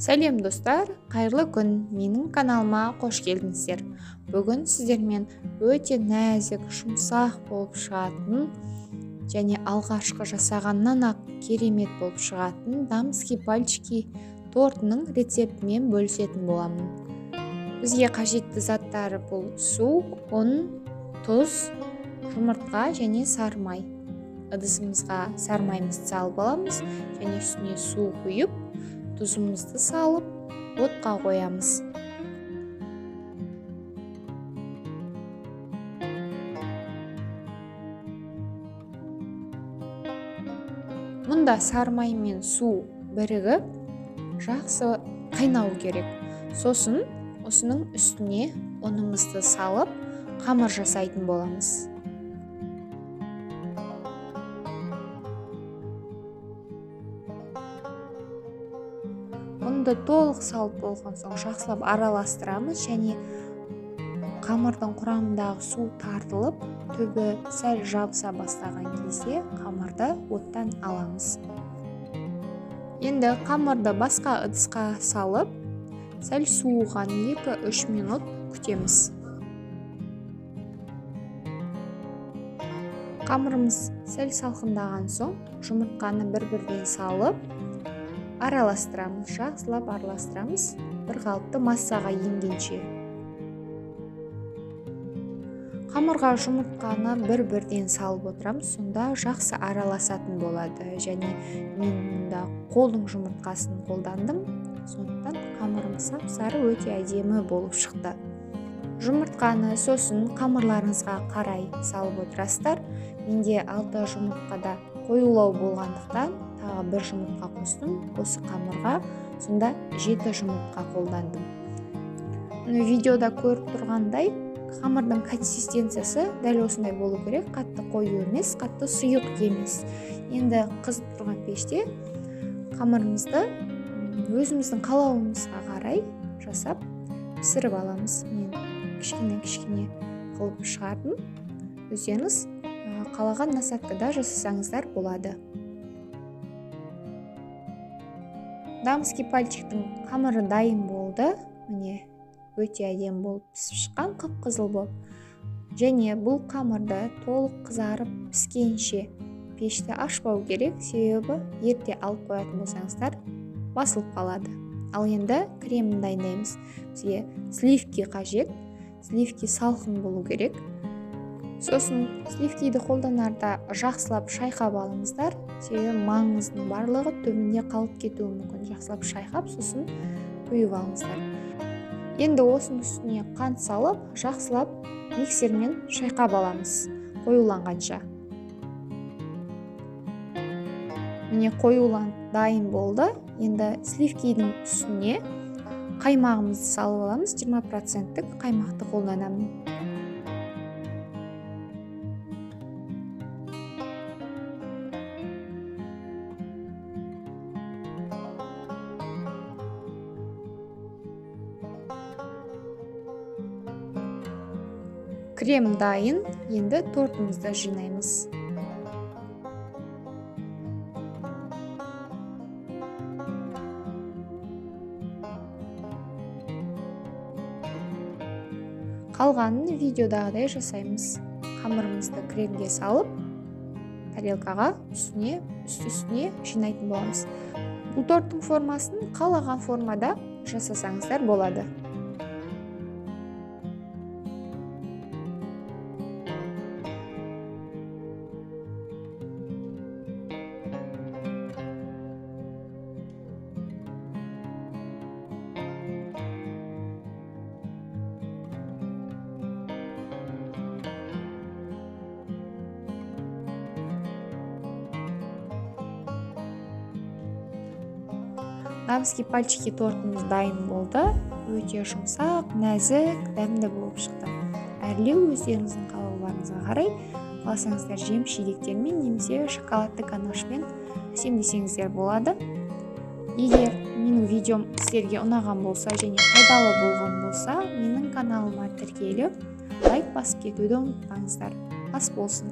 Сәлем достар, қайырлы күн, менің каналыма қош келдіңіздер. Бүгін сіздермен өте нәзік, жұмсақ болып шығатын және алғашқы жасағаннан ақ керемет болып шығатын дамский пальчики тортының рецептімен бөлісетін боламын. Бізге қажетті заттары бұл су, ұн, тұз, жұмыртқа және сары май. Ыдысымызға сары майымызды салып аламыз және үстіне су құйып, тұзымызды салып, отқа қоямыз. Мұнда сары май мен су бірігіп, жақсы қайнау керек. Сосын осының үстіне ұнымызды салып, қамыр жасайтын боламыз. Ұнды толық салып болған соң жақсылап араластырамыз және қамырдың құрамындағы су тартылып, түбі сәл жабыса бастаған кезде қамырды оттан аламыз. Енді қамырды басқа ыдысқа салып, сәл суыған 2-3 минут күтеміз. Қамырымыз сәл салқындаған соң жұмыртқаны бір-бірден салып, араластырамыз, жақсылап араластырамыз, бір қалыпты массаға енгенше. Қамырға жұмыртқаны бір-бірден салып отырамыз, сонда жақсы араласатын болады. Және мен мұнда қолдың жұмыртқасын қолдандым, сондықтан қамырым сап-сары өте әдемі болып шықты. Жұмыртқаны сосын қамырларыңызға қарай салып отырасыздар. Менде 6 жұмыртқада қоюлау болғандықтан тағы бір жұмыртқа қостым. Осы қамырға сонда 7 жұмыртқа қолдандым. Видеода көріп тұрғандай, қамырдың консистенциясы дәл осындай болу керек. Қатты қою емес, қатты сұйық емес. Енді қызып тұрған пеште қамырымызды өзіміздің қалауымызға қарай жасап пісіріп аламыз. Мен кішкене қылып шығардым. Өздеріңіз қалаған насадкада жасасаңыздар болады. Дамский пальчиктің қамыры дайын болды. Міне өте әдемі болып пісіп шыққан, қып-қызыл болып. Және бұл қамырды толық қызарып піскенше пешті ашпау керек, себебі ерте алып қоятын болсаңыздар басылып қалады. Ал енді кремін дайындаймыз. Бізге сливки қажет. Сливки салқын болу керек. Сосын сливкиді қолданарда жақсылап шайқап алыңыздар, себебі маңыздың барлығы түбінде қалып кетуі мүмкін. Жақсылап шайқап, сосын құйып алыңыздар. Енді осының үстіне қант салып, жақсылап миксермен шайқап аламыз, қоюланғанша. Міне қоюлан дайын болды. Енді сливкидің үстіне қаймағымызды салып аламыз. 20% қаймақты қолданамын. Крем дайын, енді тортымызды жинаймыз. Қалғанын видеодағыдай жасаймыз. Қамырымызды кремге салып, тарелкаға үсті-үстіне жинайтын боламыз. Бұл торттың формасын қалаған формада жасасаңыздар болады. Дамский пальчики тортымыз дайын болды. Өте жұмсақ, нәзік, дәмді болып шықты. Әрлеу өздеріңіздің қалауларыңызға қарай, қаласаңыздар жем-шидектермен немесе шоколадты ганашпен әсемдесеңіздер болады. Егер менің видеом сіздерге ұнаған болса және пайдалы болған болса, менің каналыма тіркеліп, лайк басып кетуді ұмытпаңыздар. Ас болсын!